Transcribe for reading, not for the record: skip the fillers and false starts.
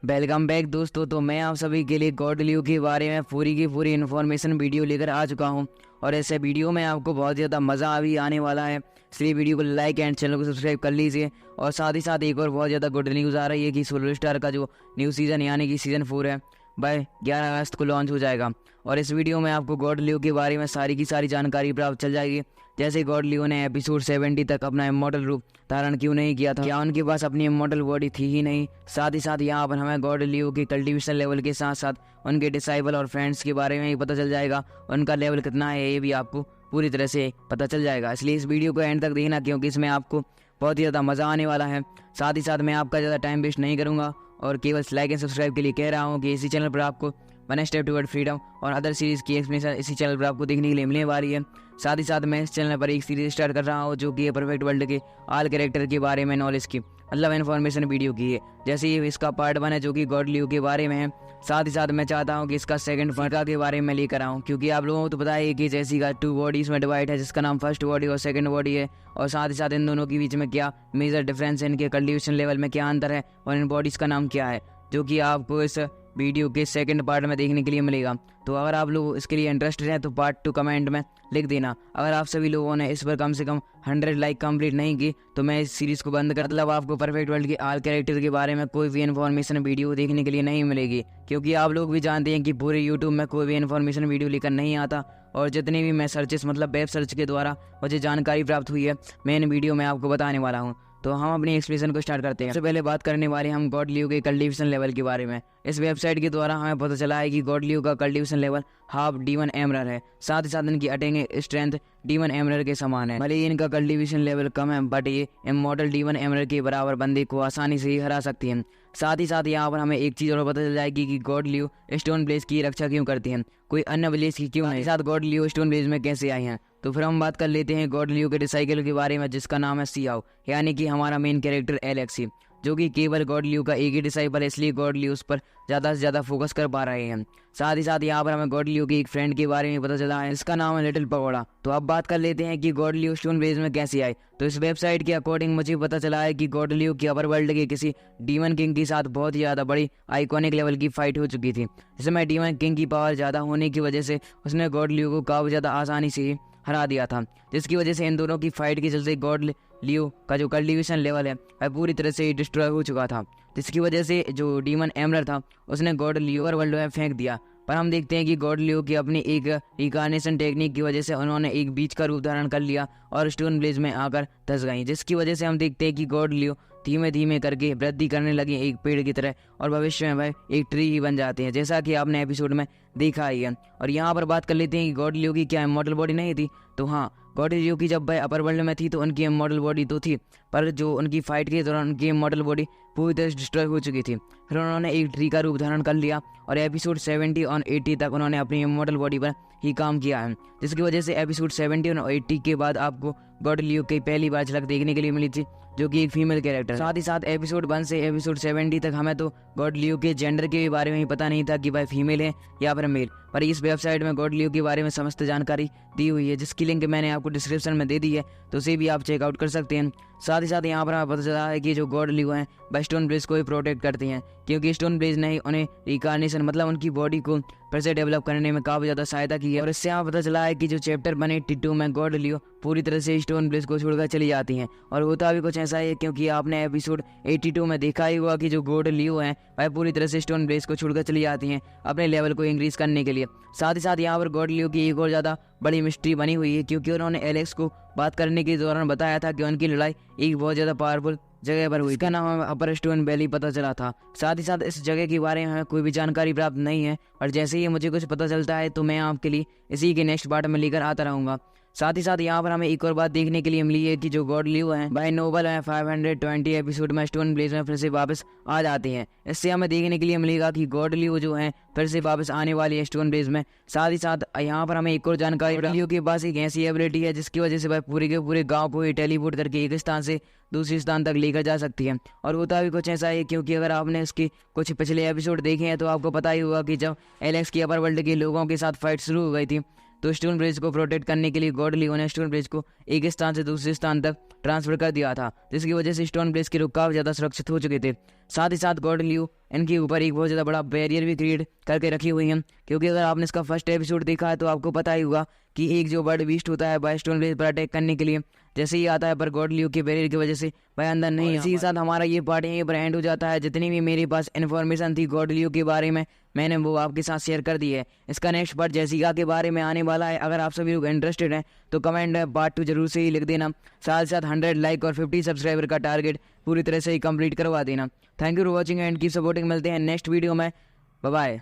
Welcome back दोस्तों। तो मैं आप सभी के लिए गॉड लियो के बारे में पूरी की पूरी इन्फॉर्मेशन वीडियो लेकर आ चुका हूं और ऐसे वीडियो में आपको बहुत ज़्यादा मज़ा अभी आने वाला है, इसलिए वीडियो को लाइक एंड चैनल को सब्सक्राइब कर लीजिए। और साथ ही साथ एक और बहुत ज़्यादा गुड न्यूज़ आ रही है कि सोलो स्टार का जो न्यू सीज़न यानी कि सीज़न 4 है बाय 11 अगस्त को लॉन्च हो जाएगा। और इस वीडियो में आपको गॉड लियो के बारे में सारी की सारी जानकारी प्राप्त चल जाएगी। जैसे गॉड लियो ने एपिसोड 70 तक अपना इमॉर्टल रूप धारण क्यों नहीं किया था, क्या उनके पास अपनी इमॉर्टल बॉडी थी ही नहीं। साथ ही साथ यहाँ पर हमें गॉड लियो के कल्टीवेशन लेवल के साथ साथ उनके डिसाइबल और फ्रेंड्स के बारे में ही पता चल जाएगा। उनका लेवल कितना है ये भी आपको पूरी तरह से पता चल जाएगा, इसलिए इस वीडियो को एंड तक देखना क्योंकि इसमें आपको बहुत ही ज़्यादा मज़ा आने वाला है। साथ ही साथ मैं आपका ज़्यादा टाइम वेस्ट नहीं करूँगा और केवल लाइक एंड सब्सक्राइब के लिए कह रहा हूँ कि इसी चैनल पर आपको वन स्टेप टुवर्ड फ्रीडम और अदर सीरीज़ की एक्सप्लेनेशन इसी चैनल पर आपको देखने के लिए मिलने वाली है। साथ ही साथ मैं इस चैनल पर एक सीरीज स्टार्ट कर रहा हूँ जो कि परफेक्ट वर्ल्ड के ऑल कैरेक्टर के बारे में नॉलेज की मतलब इन्फॉर्मेशन वीडियो की है। जैसे ये इसका पार्ट 1 है जो कि गॉड लियो के बारे में है। साथ ही साथ मैं चाहता हूँ कि इसका सेकंड पार्ट के बारे में लेकर आऊँ क्योंकि आप लोगों को तो पता है कि जैसी का 2 बॉडीज में डिवाइड है जिसका नाम फर्स्ट बॉडी और सेकंड बॉडी है। और साथ ही साथ इन दोनों के बीच में क्या मेजर डिफरेंस है, इनके कल्टीवेशन लेवल में क्या अंतर है और इन बॉडीज़ का नाम क्या है, जो कि आपको इस वीडियो के सेकंड पार्ट में देखने के लिए मिलेगा। तो अगर आप लोग इसके लिए इंटरेस्टेड हैं तो पार्ट 2 कमेंट में लिख देना। अगर आप सभी लोगों ने इस पर कम से कम 100 लाइक कंप्लीट नहीं की तो मैं इस सीरीज़ को बंद कर मतलब आपको परफेक्ट वर्ल्ड के ऑल कैरेक्टर के बारे में कोई भी इन्फॉर्मेशन वीडियो देखने के लिए नहीं मिलेगी, क्योंकि आप लोग भी जानते हैं कि पूरे यूट्यूब में कोई भी इन्फॉर्मेशन वीडियो लेकर नहीं आता। और जितने भी मैं सर्चेस मतलब वेब सर्च के द्वारा मुझे जानकारी प्राप्त हुई है मैं इन वीडियो में आपको बताने वाला हूँ। तो हम अपनी एक्सप्लेनेशन को स्टार्ट करते हैं। सबसे पहले बात करने वाले हम गॉड लियो के कल्टीवेशन लेवल के बारे में। इस वेबसाइट के द्वारा हमें पता चला है कि गॉड लियो का कल्टीवेशन लेवल हाफ डीमन एमरर है। साथ ही साथ इनकी अटैकिंग स्ट्रेंथ डीमन एमरर के समान है। भले ही इनका कल्टीवेशन लेवल कम है बट ये इमॉर्टल डीमन एमरर के बराबर बंदे को आसानी से ही हरा सकती है। साथ ही साथ यहाँ पर हमें एक चीज़ और पता चल जाएगी कि गॉड लियो स्टोन ब्लेज की रक्षा क्यों करती हैं, कोई अन्य ब्लेज की क्यों नहीं। साथ गॉड लियो स्टोन ब्लेज में कैसे आई हैं। तो फिर हम बात कर लेते हैं गॉड लियो के डिसाइकल के बारे में जिसका नाम है सियाओ, यानी कि हमारा मेन कैरेक्टर एलेक्सी, जो कि केवल गॉड लियो का एक ही डिसाइपल है, इसलिए गॉड लियो उस पर ज़्यादा से ज़्यादा फोकस कर पा रहे हैं। साथ ही साथ यहाँ पर हमें गॉड लियो की एक फ्रेंड के बारे में पता चला है, इसका नाम है लिटिल पगोड़ा। तो अब बात कर लेते हैं कि गॉड लियो स्टोन ब्लेज में कैसे आए। तो इस वेबसाइट के अकॉर्डिंग मुझे पता चला है कि गॉड लियो की अपर वर्ल्ड के किसी डीमन किंग के साथ बहुत ही ज़्यादा बड़ी आइकॉनिक लेवल की फाइट हो चुकी थी, जिसमें डीमन किंग की पावर ज़्यादा होने की वजह से उसने गॉड लियो को काफ़ी ज़्यादा आसानी से ही हरा दिया था, जिसकी वजह से इन दोनों की फाइट के चलते गॉड लियो का जो कल्टीवेशन लेवल है वह पूरी तरह से डिस्ट्रॉय हो चुका था, जिसकी वजह से जो डीमन एमरर था उसने गॉड लियो वर्ल्ड में फेंक दिया। पर हम देखते हैं कि गॉड लियो की अपनी एक रिकार्नेशन टेक्निक की वजह से उन्होंने एक बीच का रूप धारण कर लिया और स्टोन ब्लेज में आकर धंस गई, जिसकी वजह से हम देखते हैं कि गॉड लियो धीमे धीमे करके वृद्धि करने लगे एक पेड़ की तरह और भविष्य में वह एक ट्री ही बन जाते हैं, जैसा कि आपने एपिसोड में देखा ही है। और यहाँ पर बात कर लेते हैं कि गॉड लियो की क्या इमॉर्टल बॉडी नहीं थी। तो हाँ, गॉड लियो की जब वह अपर वर्ल्ड में थी तो उनकी इमॉर्टल बॉडी तो थी, पर जो उनकी फाइट के दौरान उनकी इमॉर्टल बॉडी पूरी तरह से डिस्ट्रॉय हो चुकी थी। फिर उन्होंने एक ट्री का रूप धारण कर लिया और एपिसोड 70 और 80 तक उन्होंने अपनी इमॉर्टल बॉडी पर ही काम किया है, जिसकी वजह से एपिसोड 70 और 80 के बाद आपको गॉड लियो की पहली बार झलक देखने के लिए मिली थी, जो कि एक फीमेल कैरेक्टर। साथ ही साथ एपिसोड 1 से एपिसोड 70 तक हमें तो गॉड लियो के जेंडर के बारे में ही पता नहीं था कि वह फीमेल है या फिर मेल, पर इस वेबसाइट में गॉड लियो के बारे में समस्त जानकारी दी हुई है, जिसकी लिंक मैंने आपको डिस्क्रिप्शन में दे दी है, तो उसे भी आप चेकआउट कर सकते हैं। साथ ही साथ यहाँ पर हमें पता चला है कि जो गॉड लियो हैं वह स्टोन ब्लेज को ही प्रोटेक्ट करती हैं, क्योंकि स्टोन ब्लेज ने उन्हें रिकार्नेशन मतलब उनकी बॉडी को फिर से डेवलप करने में काफ़ी ज़्यादा सहायता की है। और इससे यहाँ पता चला है कि जो चैप्टर 182 में गॉड लियो पूरी तरह से स्टोन ब्लेज को छोड़कर चली जाती हैं। और होता भी कुछ ऐसा है क्योंकि आपने एपिसोड 82 में देखा ही हुआ कि जो गॉड लियो हैं वह पूरी तरह से स्टोन ब्लेज को छोड़कर चली जाती हैं अपने लेवल को इंक्रीज करने के लिए। साथ ही साथ यहाँ पर गॉड लियो की एक और ज़्यादा बड़ी मिस्ट्री बनी हुई है, क्योंकि उन्होंने एलेक्स को बात करने के दौरान बताया था कि उनकी लड़ाई एक बहुत ज़्यादा पावरफुल जगह पर हुई, इसका नाम हमें अपर स्टोन वैली पता चला था। साथ ही साथ इस जगह के बारे में हमें कोई भी जानकारी प्राप्त नहीं है और जैसे ही मुझे कुछ पता चलता है तो मैं आपके लिए इसी के नेक्स्ट पार्ट में लेकर आता रहूँगा। साथ ही साथ यहाँ पर हमें एक और बात देखने के लिए मिली है कि जो गॉड लियो हैं बाय नोबल में 520 एपिसोड में स्टोन ब्लेज में फिर से वापस आ जाते हैं। इससे हमें देखने के लिए मिलेगा कि गॉड लियो जो हैं फिर से वापस आने वाली है स्टोन ब्लेज में। साथ ही साथ यहाँ पर हमें एक और जानकारी, लियो के पास एक ऐसी एबिलिटी है जिसकी वजह से वह पूरे के पूरे गाँव को ही टेलीपोर्ट करके एक स्थान से दूसरे स्थान तक लेकर जा सकती है। और होता भी कुछ ऐसा है क्योंकि अगर आपने इसके कुछ पिछले एपिसोड देखे हैं तो आपको पता ही होगा कि जब एलेक्स की अपर वर्ल्ड के लोगों के साथ फाइट शुरू हो गई थी तो स्टोन ब्रिज को प्रोटेक्ट करने के लिए गॉड लियो ने स्टोन ब्रिज को एक स्थान से दूसरे स्थान तक ट्रांसफर कर दिया था, जिसकी वजह से स्टोन ब्रिज के लोग काफ़ी ज़्यादा सुरक्षित हो चुके थे। साथ ही साथ गॉडलियो इनके ऊपर एक बहुत ज़्यादा बड़ा बैरियर भी क्रिएट करके रखी हुई हैं, क्योंकि अगर आपने इसका फर्स्ट एपिसोड देखा है तो आपको पता ही होगा कि एक जो बर्ड बीस्ट होता है बायस्टोन विलेज पर अटैक करने के लिए जैसे ही आता है, पर गॉडलियो के बैरियर की वजह से वह अंदर नहीं। इसी के साथ हमारा ये पार्ट यहीं पर एंड हो जाता है। जितनी भी मेरे पास इन्फॉर्मेशन थी गॉडलियो के बारे में मैंने वो आपके साथ शेयर कर दी है। इसका नेक्स्ट पार्ट जेसिका के बारे में आने वाला है। अगर आप सभी लोग इंटरेस्टेड हैं तो कमेंट में पार्ट 2 जरूर से ही लिख देना। साथ साथ 100 लाइक और 50 सब्सक्राइबर का टारगेट पूरी तरह से ही कंप्लीट करवा देना। Thank you for watching and keep supporting. मिलते हैं नेक्स्ट वीडियो में। Bye bye.